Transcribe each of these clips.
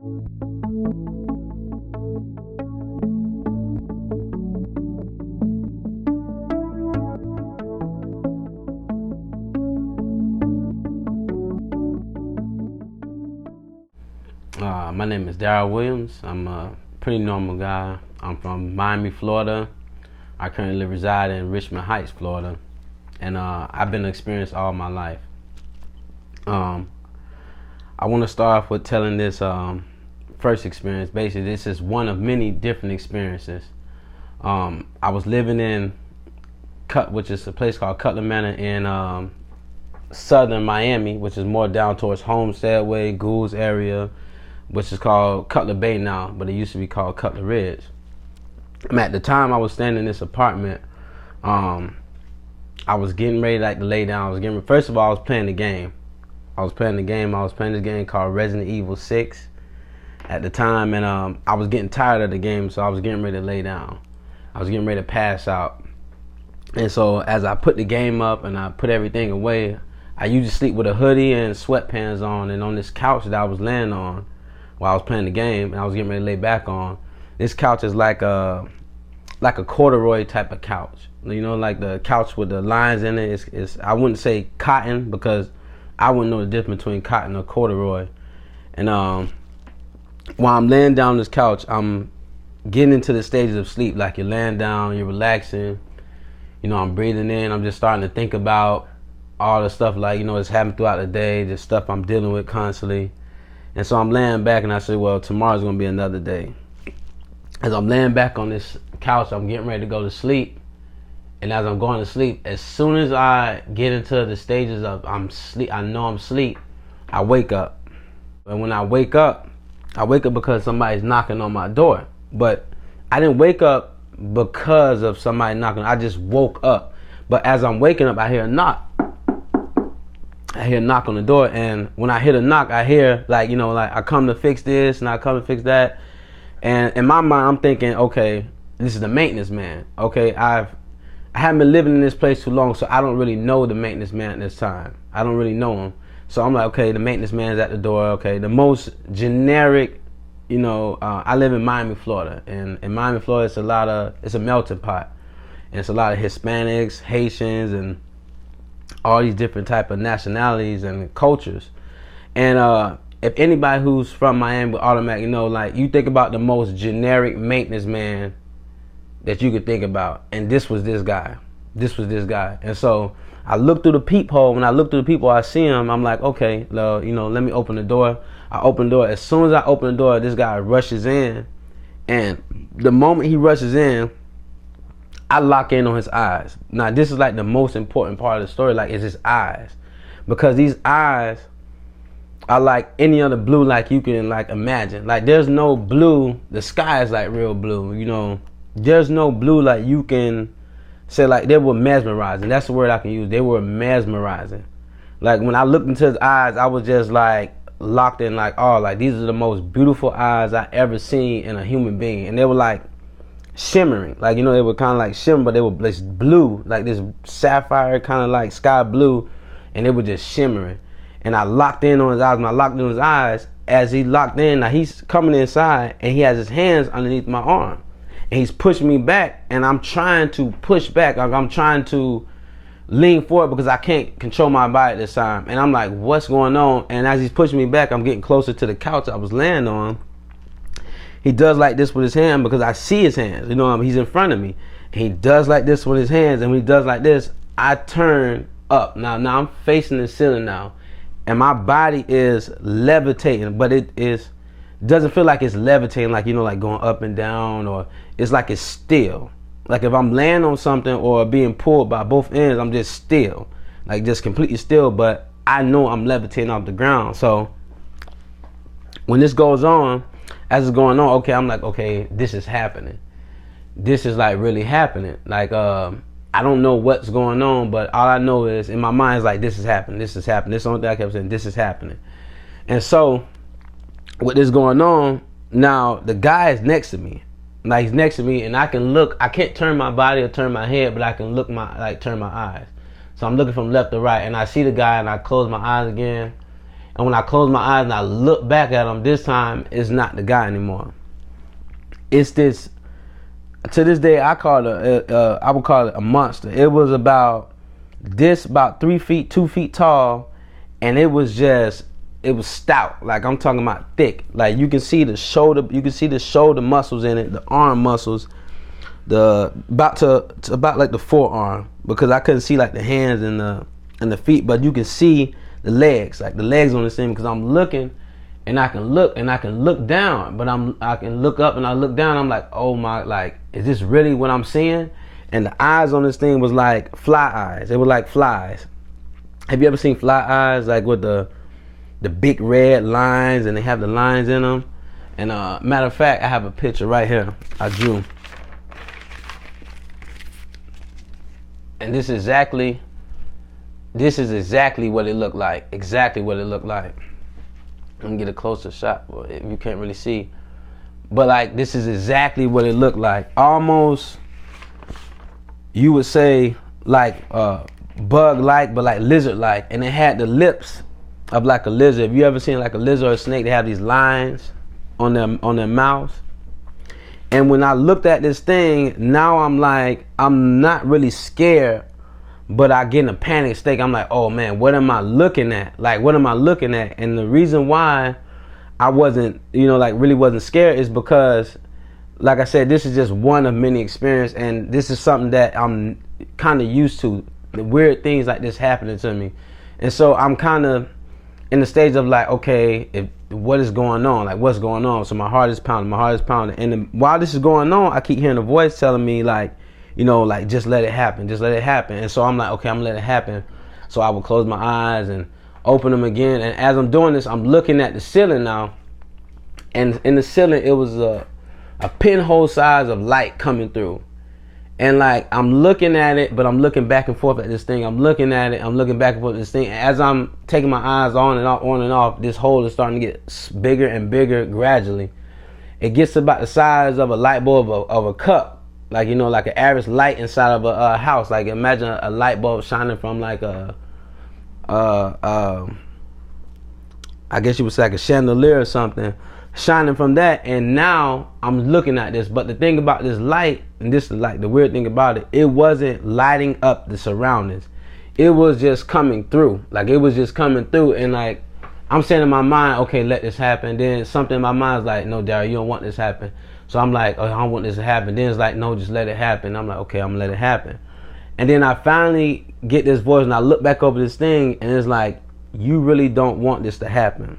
My name is Darryl Williams. I'm a pretty normal guy. I'm from Miami, Florida. I currently reside in Richmond Heights, Florida. And I've been experienced all my life. I want to start off with telling this first experience. Basically, this is one of many different experiences. I was living in which is a place called Cutler Manor in southern Miami, which is more down towards Homestead Way, Goulds area, which is called Cutler Bay now, but it used to be called Cutler Ridge. At the time I was staying in this apartment, I was getting ready to lay down. First of all, I was playing the game. I was playing this game called Resident Evil 6 at the time, and I was getting tired of the game, so I was getting ready to lay down. I was getting ready to pass out. And so as I put the game up and I put everything away, I usually sleep with a hoodie and sweatpants on, and on this couch that I was laying on while I was playing the game and I was getting ready to lay back on, this couch is like a corduroy type of couch. You know, like the couch with the lines in it. It's I wouldn't say cotton, because I wouldn't know the difference between cotton or corduroy. And while I'm laying down on this couch, I'm getting into the stages of sleep. Like, you're laying down, you're relaxing. You know, I'm breathing in. I'm just starting to think about all the stuff, like, you know, it's happened throughout the day, just stuff I'm dealing with constantly. And so I'm laying back and I said, well, tomorrow's gonna be another day. As I'm laying back on this couch, I'm getting ready to go to sleep. And as I'm going to sleep, as soon as I get into the stages of I know I'm asleep, I wake up. And when I wake up because somebody's knocking on my door. But I didn't wake up because of somebody knocking. I just woke up. But as I'm waking up, I hear a knock. I hear a knock on the door, and when I hear the knock, I hear, like, you know, like, I come to fix this and I come to fix that. And in my mind, I'm thinking, okay, this is the maintenance man. Okay, I haven't been living in this place too long, so I don't really know the maintenance man at this time. I don't really know him. So I'm like, okay, the maintenance man's at the door. Okay, the most generic, you know, I live in Miami, Florida, and in Miami, Florida, it's a melting pot. And it's a lot of Hispanics, Haitians, and all these different type of nationalities and cultures. And if anybody who's from Miami would automatically know, like, you think about the most generic maintenance man that you could think about, and this was this guy. And so I look through the peephole. When I look through the peephole, I see him. I'm like, okay, you know, let me open the door. I open the door. As soon as I open the door, this guy rushes in, and the moment he rushes in, I lock in on his eyes. Now, this is like the most important part of the story, like, is his eyes. Because these eyes are like any other blue, like, you can, like, imagine. Like, there's no blue, the sky is like real blue, you know. There's no blue like you can say, like, they were mesmerizing. That's the word I can use. They were mesmerizing. Like, when I looked into his eyes, I was just like locked in, like, oh, like, these are the most beautiful eyes I ever seen in a human being. And they were like shimmering, like, you know, they were kind of like shimmering, but they were this blue, like this sapphire kind of like sky blue, and they were just shimmering. And I locked in on his eyes. When I locked in on his eyes, as he locked in, now he's coming inside and he has his hands underneath my arm, and he's pushing me back, and I'm trying to push back. Like, I'm trying to lean forward because I can't control my body at this time. And I'm like, what's going on? And as he's pushing me back, I'm getting closer to the couch I was laying on. He does like this with his hand, because I see his hands. You know, he's in front of me. And he does like this with his hands, and when he does like this, I turn up. Now I'm facing the ceiling now, and my body is levitating, but it doesn't feel like it's levitating, like, you know, like going up and down, or it's like it's still. Like, if I'm laying on something or being pulled by both ends, I'm just still, like, just completely still, but I know I'm levitating off the ground. So when this goes on, as it's going on, okay, I'm like, okay, this is happening. This is like really happening. Like, I don't know what's going on, but all I know is in my mind is like, this is happening. This is happening. This is the only thing I kept saying, this is happening. And so with this going on, now the guy is next to me. Like, he's next to me, and I can look. I can't turn my body or turn my head, but I can look turn my eyes. So I'm looking from left to right, and I see the guy, and I close my eyes again. And when I close my eyes and I look back at him, this time it's not the guy anymore. It's this. To this day, I would call it a monster. It was about 3 feet, 2 feet tall, and it was stout. Like, I'm talking about thick. Like, you can see the shoulder muscles in it, the arm muscles, about like the forearm, because I couldn't see like the hands and the feet, but you can see the legs, like the legs on the thing, because I'm looking. And I can look down, but I can look up and I look down. I'm like, oh my, like, is this really what I'm seeing? And the eyes on this thing was like fly eyes. They were like flies. Have you ever seen fly eyes, like with the big red lines, and they have the lines in them? And matter of fact, I have a picture right here. I drew. And this is exactly what it looked like. Exactly what it looked like. I'm gonna get a closer shot, but you can't really see. But like, this is exactly what it looked like. Almost, you would say like bug-like, but like lizard-like, and it had the lips of like a lizard. If you ever seen like a lizard or a snake, they have these lines on their mouths. And when I looked at this thing, now I'm like, I'm not really scared, but I get in a panic state. I'm like, oh man, what am I looking at? Like, what am I looking at? And the reason why I wasn't, really wasn't scared is because, like I said, this is just one of many experiences, and this is something that I'm kind of used to, the weird things like this happening to me. And so I'm kind of in the stage of like, okay, what is going on? Like, what's going on? So my heart is pounding. And while this is going on, I keep hearing a voice telling me like, like, just let it happen. And so I'm like, okay, I'm gonna let it happen. So I would close my eyes and open them again. And as I'm doing this, I'm looking at the ceiling now. And in the ceiling, it was a pinhole size of light coming through. And like, I'm looking at it, but I'm looking back and forth at this thing. I'm looking at it, I'm looking back and forth at this thing. And as I'm taking my eyes on and off, this hole is starting to get bigger and bigger gradually. It gets about the size of a light bulb of a cup. Like, like an average light inside of a house. Like, imagine a light bulb shining from like I guess you would say like a chandelier or something, shining from that. And now I'm looking at this. But the thing about this light, and this is like the weird thing about it, it wasn't lighting up the surroundings. It was just coming through. Like, it was just coming through. And like, I'm saying in my mind, okay, let this happen. Then something in my mind is like, no, Darryl, you don't want this to happen. So I'm like, oh, I don't want this to happen. Then it's like, no, just let it happen. I'm like, okay, I'm gonna let it happen. And then I finally get this voice, and I look back over this thing, and it's like, you really don't want this to happen.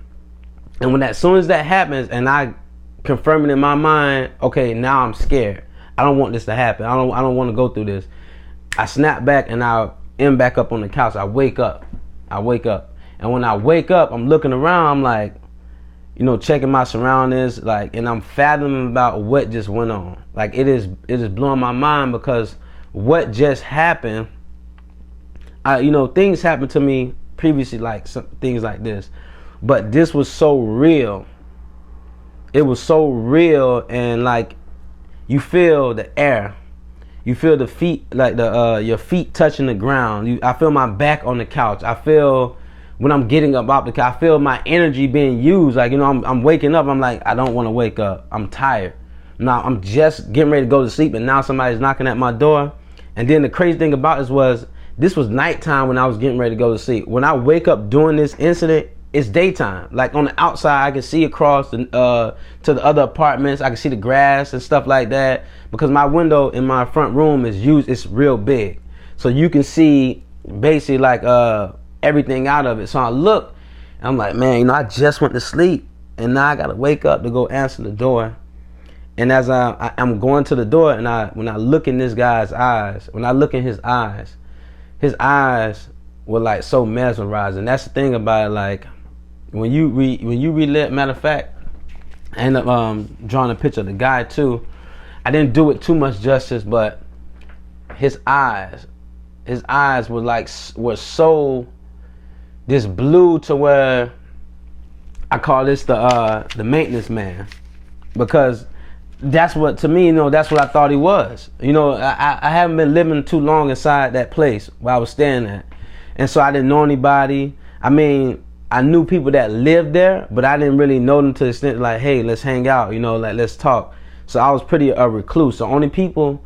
And as soon as that happens, and I confirm it in my mind, okay, now I'm scared. I don't want this to happen. I don't want to go through this. I snap back, and I am back up on the couch. I wake up. And when I wake up, I'm looking around. I'm like, checking my surroundings, like, and I'm fathoming about what just went on. Like, it is blowing my mind, because what just happened, things happened to me previously, like things like this, but this was so real. It was so real, and like, you feel the air, you feel the feet, like your feet touching the ground. I feel my back on the couch. I feel when I'm getting up off the couch, I feel my energy being used. Like, I'm waking up. I'm like, I don't want to wake up. I'm tired. Now I'm just getting ready to go to sleep, and now somebody's knocking at my door. And then the crazy thing about this was nighttime when I was getting ready to go to sleep. When I wake up during this incident, it's daytime. Like, on the outside, I can see across to the other apartments. I can see the grass and stuff like that, because my window in my front room is used. It's real big, so you can see basically like everything out of it. So I look, and I'm like, man, I just went to sleep, and now I gotta wake up to go answer the door. And as I'm going to the door, and when I look in this guy's eyes, when I look in his eyes were like so mesmerizing. That's the thing about it. Like, when you relive, matter of fact, I ended up drawing a picture of the guy too. I didn't do it too much justice, but his eyes were so this blue, to where I call this the maintenance man, because that's what, to me, that's what I thought he was. I haven't been living too long inside that place where I was staying at, and so I didn't know anybody. I mean, I knew people that lived there, but I didn't really know them to the extent like, hey, let's hang out, you know, like let's talk. So I was pretty a recluse. The only people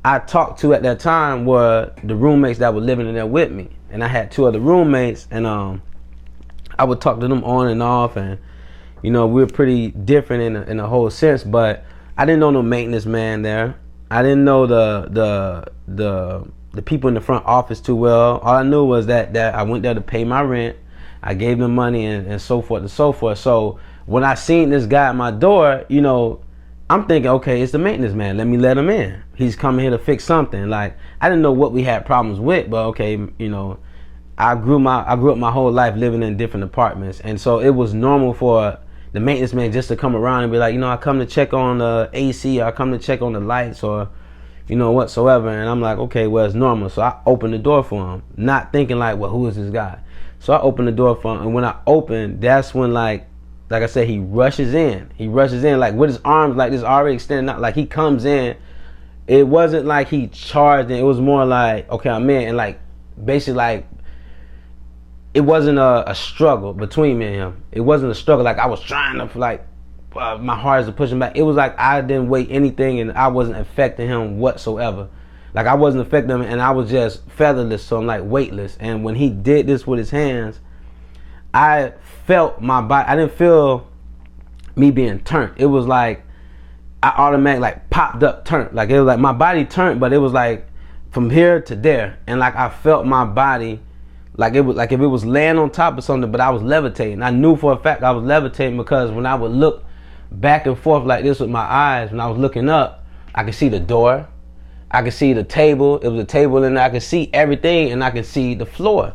I talked to at that time were the roommates that were living in there with me, and I had 2 other roommates, and I would talk to them on and off, and you know, we were pretty different in a whole sense. But I didn't know no maintenance man there. I didn't know the people in the front office too well. All I knew was that I went there to pay my rent. I gave them money and so forth and so forth. So when I seen this guy at my door, you know, I'm thinking, okay, it's the maintenance man. Let me let him in. He's coming here to fix something. Like, I didn't know what we had problems with, but okay, you know, I grew up my whole life living in different apartments, and so it was normal for the maintenance man just to come around and be like, you know, I come to check on the AC, or I come to check on the lights, or you know, whatsoever. And I'm like, okay, well, it's normal. So I opened the door for him, not thinking like, well, who is this guy? So I opened the door for him, and when I opened, that's when like I said, he rushes in. He rushes in like with his arms like this already extended out. Like he comes in. It wasn't like he charged in. It was more like, okay, I'm in, and like basically like it wasn't a struggle between me and him. It wasn't a struggle like I was trying to like my heart is pushing back. It was like I didn't weigh anything, and I wasn't affecting him whatsoever. Like I wasn't affecting him, and I was just featherless, so I'm like weightless. And when he did this with his hands, I felt my body. I didn't feel me being turned. It was like I automatically like popped up, turned. Like it was like my body turned, but it was like from here to there, and like I felt my body like it was like if it was laying on top of something, but I was levitating. I knew for a fact I was levitating because when I would look back and forth like this with my eyes, when I was looking up, I could see the door, I could see the table. It was a table, and I could see everything, and I could see the floor.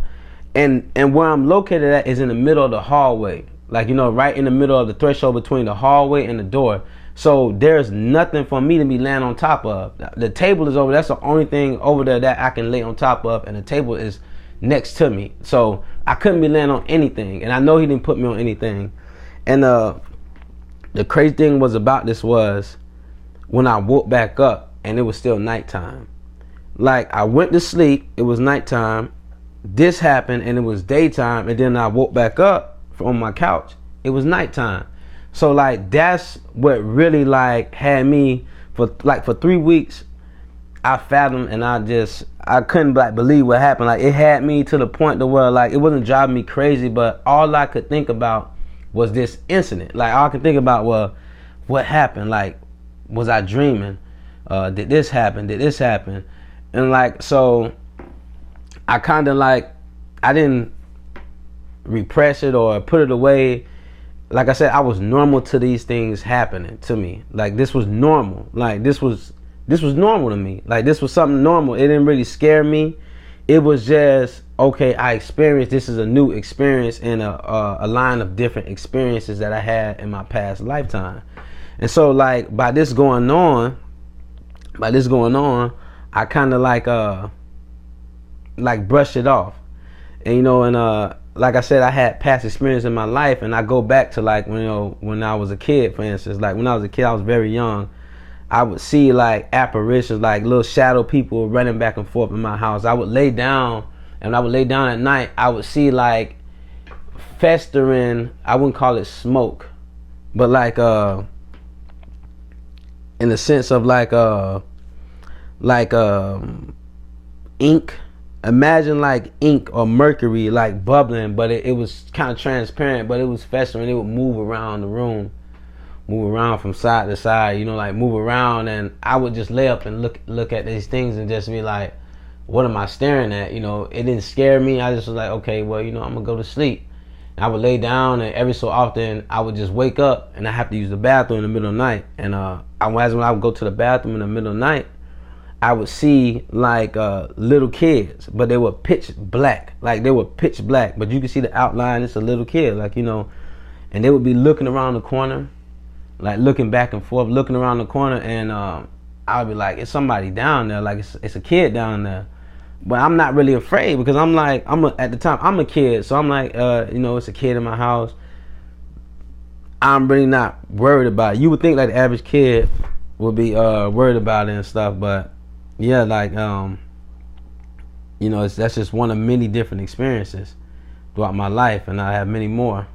And where I'm located at is in the middle of the hallway, like, you know, right in the middle of the threshold between the hallway and the door. So there's nothing for me to be laying on top of. The table is over. That's the only thing over there that I can lay on top of, and the table is next to me. So I couldn't be laying on anything, and I know he didn't put me on anything. And the crazy thing was about this was when I woke back up and it was still nighttime. Like I went to sleep, it was nighttime. This happened and it was daytime, and then I woke back up on my couch. It was nighttime. So like that's what really like had me for 3 weeks. I fathomed, and I couldn't like believe what happened. Like it had me to the point to where like it wasn't driving me crazy, but all I could think about was this incident. Like all I could think about was what happened. Like, was I dreaming? Did this happen? Did this happen? And like, so I kind of like, I didn't repress it or put it away. Like I said, I was normal to these things happening to me. Like this was normal. Like this was normal to me. Like this was something normal. It didn't really scare me. It was just, okay, I experienced, this is a new experience in a line of different experiences that I had in my past lifetime. And so like by this going on, I kind of like brushed it off. And you know, and like I said, I had past experience in my life, and I go back to like, you know, when I was a kid, for instance. Like when I was a kid, I was very young. I would see like apparitions, like little shadow people running back and forth in my house. I would lay down, and when I would lay down at night, I would see like festering, I wouldn't call it smoke, but like in the sense of like ink. Imagine like ink or mercury like bubbling, but it was kind of transparent, but it was festering. It would move around the room, move around from side to side, you know, like move around. And I would just lay up and look at these things and just be like, what am I staring at? You know, it didn't scare me. I just was like, okay, well, you know, I'm gonna go to sleep. And I would lay down, and every so often I would just wake up and I have to use the bathroom in the middle of the night. And when I would go to the bathroom in the middle of the night, I would see like little kids, but they were pitch black. Like they were pitch black, but you could see the outline. It's a little kid, like, you know, and they would be looking around the corner, like looking back and forth, looking around the corner. And I would be like, it's somebody down there, like it's a kid down there. But I'm not really afraid because I'm like, at the time I'm a kid, so I'm like, you know, it's a kid in my house. I'm really not worried about it. You would think like the average kid would be worried about it and stuff, but yeah, like you know, that's just one of many different experiences throughout my life, and I have many more.